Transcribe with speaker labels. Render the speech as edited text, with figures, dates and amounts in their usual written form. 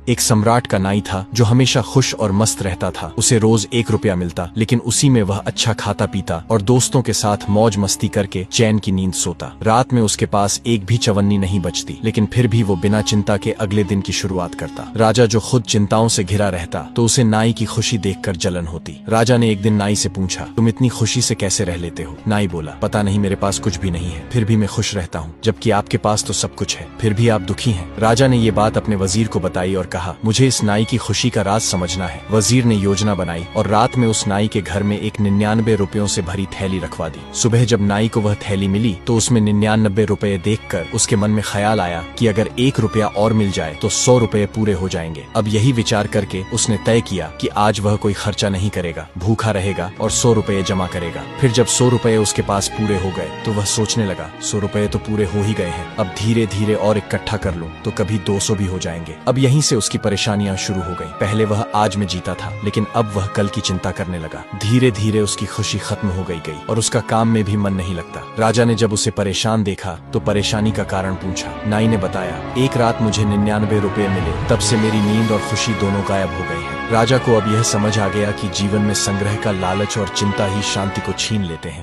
Speaker 1: एक सम्राट का नाई था जो हमेशा खुश और मस्त रहता था। उसे रोज 1 रुपया मिलता, लेकिन उसी में वह अच्छा खाता पीता और दोस्तों के साथ मौज मस्ती करके चैन की नींद सोता। रात में उसके पास एक भी चवन्नी नहीं बचती, लेकिन फिर भी वो बिना चिंता के अगले दिन की शुरुआत करता। राजा जो खुद चिंताओं से घिरा रहता, तो उसे नाई की खुशी देखकर जलन होती। राजा ने एक दिन नाई से पूछा, तुम इतनी खुशी से कैसे रह लेते हो? नाई बोला, पता नहीं, मेरे पास कुछ भी नहीं है, फिर भी मैं खुश रहता हूँ, जबकि आपके पास तो सब कुछ है, फिर भी आप दुखी हैं। राजा ने ये बात अपने वजीर को बताई और कहा, मुझे इस नाई की खुशी का राज समझना है। वजीर ने योजना बनाई और रात में उस नाई के घर में एक 99 रुपयों से भरी थैली रखवा दी। सुबह जब नाई को वह थैली मिली तो उसमें 99 रुपए देखकर उसके मन में ख्याल आया कि अगर 1 रुपया और मिल जाए तो 100 रुपए पूरे हो जाएंगे। अब यही विचार करके उसने तय किया कि आज वह कोई खर्चा नहीं करेगा, भूखा रहेगा और 100 रुपए जमा करेगा। फिर जब 100 रुपए उसके पास पूरे हो गए तो वह सोचने लगा, 100 रुपए तो पूरे हो ही गए हैं, अब धीरे धीरे और इकट्ठा कर लूं तो कभी 200 भी हो जाएंगे। अब यहीं से उसकी परेशानियां शुरू हो गई। पहले वह आज में जीता था, लेकिन अब वह कल की चिंता करने लगा। धीरे धीरे उसकी खुशी खत्म हो गई और उसका काम में भी मन नहीं लगता। राजा ने जब उसे परेशान देखा तो परेशानी का कारण पूछा। नाई ने बताया, एक रात मुझे 99 रुपए मिले, तब से मेरी नींद और खुशी दोनों गायब हो गए हैं। राजा को अब यह समझ आ गया कि जीवन में संग्रह का लालच और चिंता ही शांति को छीन लेते हैं।